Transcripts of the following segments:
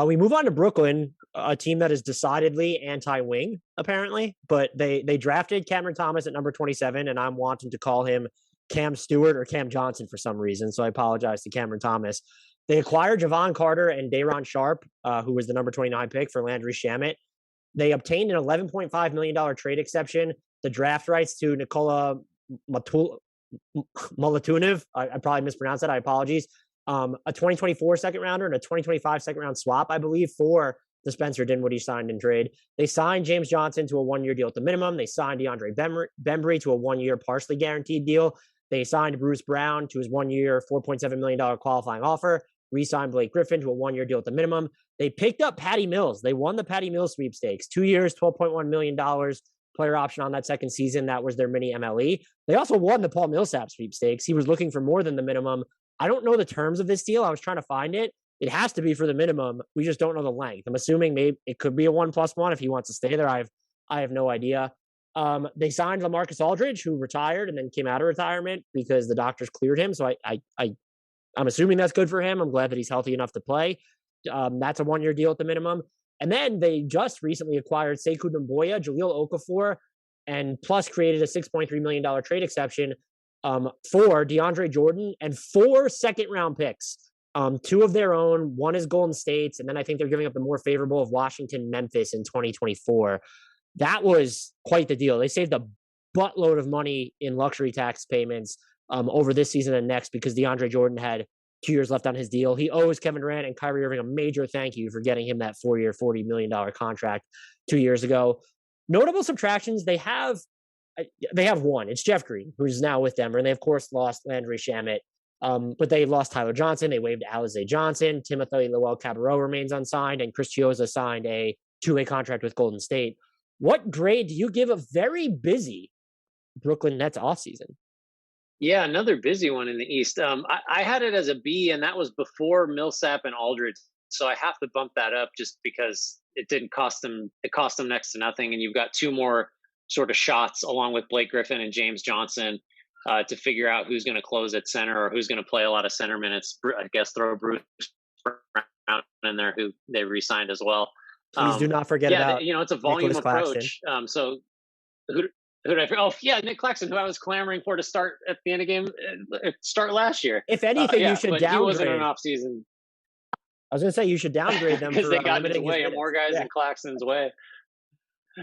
We move on to Brooklyn, a team that is decidedly anti-wing, apparently. But they drafted Cameron Thomas at number 27, and I'm wanting to call him Cam Stewart or Cam Johnson for some reason. So I apologize to Cameron Thomas. They acquired Javon Carter and Day'Ron Sharpe, who was the number 29 pick for Landry Shamet. They obtained an $11.5 million trade exception, the draft rights to Nikola Molatunev. I probably mispronounced that. I apologize. A 2024 second rounder and a 2025 second round swap, I believe, for the Spencer Dinwiddie signed in trade. They signed James Johnson to a 1-year deal at the minimum. They signed DeAndre Bembry to a 1-year partially guaranteed deal. They signed Bruce Brown to his 1-year, $4.7 million qualifying offer. Re-signed Blake Griffin to a 1-year deal at the minimum. They picked up Patty Mills. They won the Patty Mills sweepstakes. 2 years, $12.1 million player option on that second season. That was their mini MLE. They also won the Paul Millsap sweepstakes. He was looking for more than the minimum. I don't know the terms of this deal. I was trying to find it. It has to be for the minimum. We just don't know the length. I'm assuming maybe it could be a 1+1 if he wants to stay there. I have no idea. They signed Lamarcus Aldridge, who retired and then came out of retirement because the doctors cleared him. So I'm assuming that's good for him. I'm glad that he's healthy enough to play. That's a 1-year deal at the minimum. And then they just recently acquired Sekou Doumbouya, Jahlil Okafor, and plus created a $6.3 million trade exception for DeAndre Jordan and 4 second-round picks. 2 of their own. 1 is Golden State's, and then I think they're giving up the more favorable of Washington, Memphis in 2024. That was quite the deal. They saved a buttload of money in luxury tax payments over this season and next because DeAndre Jordan had 2 years left on his deal. He owes Kevin Durant and Kyrie Irving a major thank you for getting him that 4-year, $40 million contract 2 years ago. Notable subtractions, they have one. It's Jeff Green, who's now with Denver, and they, of course, lost Landry Shamet. But they lost Tyler Johnson. They waived Alize Johnson. Timothy Lowell-Cabarrot remains unsigned, and Chris Chiozza signed a 2-way contract with Golden State. What grade do you give a very busy Brooklyn Nets offseason? Yeah, another busy one in the East. I had it as a B, and that was before Millsap and Aldridge. So I have to bump that up just because it didn't cost them. It cost them next to nothing, and you've got 2 more sort of shots along with Blake Griffin and James Johnson to figure out who's going to close at center or who's going to play a lot of center minutes. I guess throw Bruce Brown in there, who they re-signed as well. Please do not forget about it's a volume approach. So who did I? Oh, yeah, Nick Claxton, who I was clamoring for to start at the end of game, start last year. If anything, you should downgrade. He wasn't an offseason. I was going to say you should downgrade them because they got in his way, more guys in Claxton's way.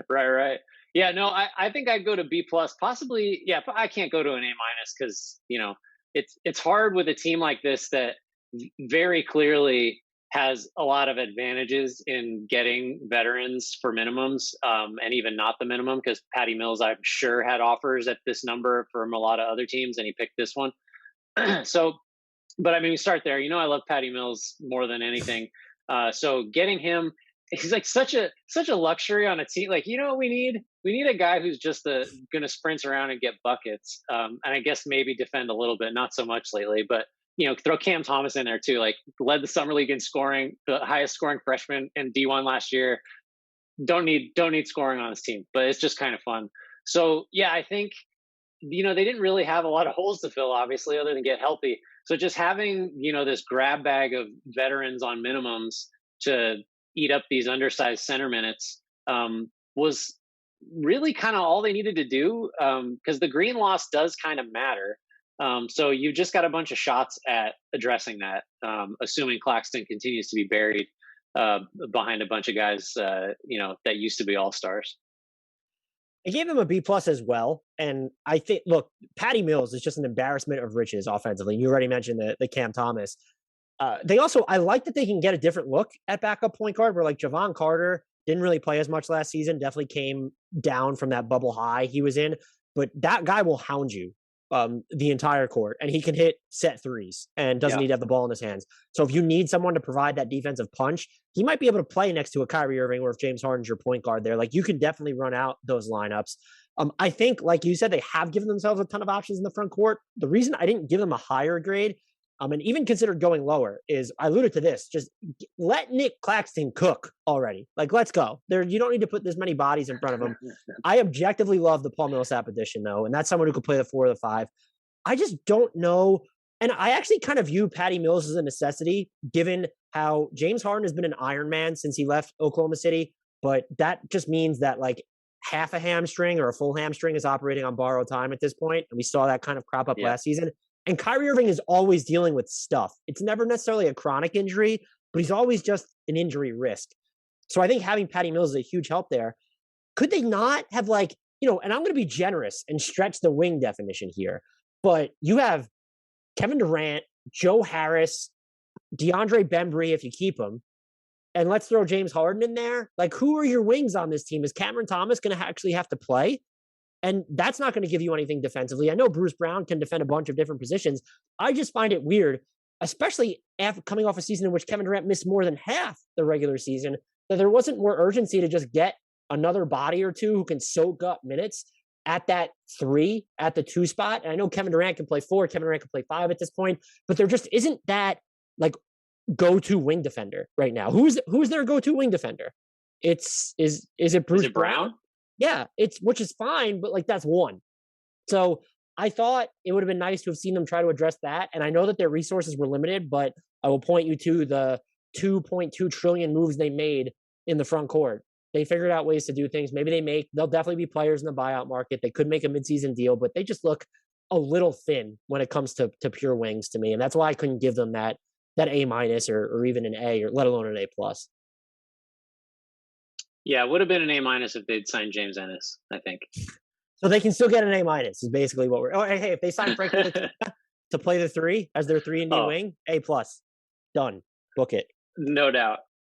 Right. Yeah, no, I think I'd go to B+, possibly. Yeah, I can't go to an A- because it's hard with a team like this that very clearly has a lot of advantages in getting veterans for minimums, and even not the minimum, because Patty Mills, I'm sure, had offers at this number from a lot of other teams, and he picked this one. So, but I mean, we start there. I love Patty Mills more than anything. So getting him, he's like such a luxury on a team. Like, what we need? We need a guy who's just going to sprint around and get buckets, and I guess maybe defend a little bit. Not so much lately, but throw Cam Thomas in there too. Like, led the summer league in scoring, the highest scoring freshman in D1 last year. Don't need scoring on his team, but it's just kind of fun. So yeah, I think they didn't really have a lot of holes to fill, obviously, other than get healthy. So just having this grab bag of veterans on minimums to eat up these undersized center minutes was really kind of all they needed to do, because the Green loss does kind of matter. So you've just got a bunch of shots at addressing that, assuming Claxton continues to be buried behind a bunch of guys, that used to be all-stars. I gave him a B+ as well. And I think, look, Patty Mills is just an embarrassment of riches offensively. You already mentioned the Cam Thomas. I like that they can get a different look at backup point guard, where like Javon Carter didn't really play as much last season, definitely came down from that bubble high he was in, but that guy will hound you the entire court, and he can hit set threes and doesn't need to have the ball in his hands. So if you need someone to provide that defensive punch, he might be able to play next to a Kyrie Irving, or if James Harden's your point guard there, like you can definitely run out those lineups. I think, like you said, they have given themselves a ton of options in the front court. The reason I didn't give them a higher grade, and even considered going lower, is I alluded to this. Just let Nick Claxton cook already. Like, let's go. You don't need to put this many bodies in front of him. I objectively love the Paul Millsap addition, though, and that's someone who could play the 4 or the 5. I just don't know And I actually kind of view Patty Mills as a necessity, given how James Harden has been an Iron Man since he left Oklahoma City. But that just means that like half a hamstring or a full hamstring is operating on borrowed time at this point. And we saw that kind of crop up last season. And Kyrie Irving is always dealing with stuff. It's never necessarily a chronic injury, but he's always just an injury risk. So I think having Patty Mills is a huge help there. Could they not have like, and I'm going to be generous and stretch the wing definition here, but you have Kevin Durant, Joe Harris, DeAndre Bembry if you keep him, and let's throw James Harden in there. Like, who are your wings on this team? Is Cameron Thomas going to actually have to play? And that's not going to give you anything defensively. I know Bruce Brown can defend a bunch of different positions. I just find it weird, especially after coming off a season in which Kevin Durant missed more than half the regular season, that there wasn't more urgency to just get another body or two who can soak up minutes at that 3, at the 2 spot. And I know Kevin Durant can play 4, Kevin Durant can play 5 at this point, but there just isn't that like go-to wing defender right now. Who's their go-to wing defender? Is it Bruce Brown? Yeah, which is fine, but like that's one. So I thought it would have been nice to have seen them try to address that. And I know that their resources were limited, but I will point you to the 2.2 trillion moves they made in the front court. They figured out ways to do things. Maybe they'll definitely be players in the buyout market. They could make a midseason deal, but they just look a little thin when it comes to pure wings to me. And that's why I couldn't give them that A- or even an A, or let alone an A+. Yeah, it would have been an A- if they'd signed James Ennis, I think. So they can still get an A- is basically what we're. Oh, hey, if they sign Frank to play the 3 as their 3 and D wing, A+. Done. Book it. No doubt.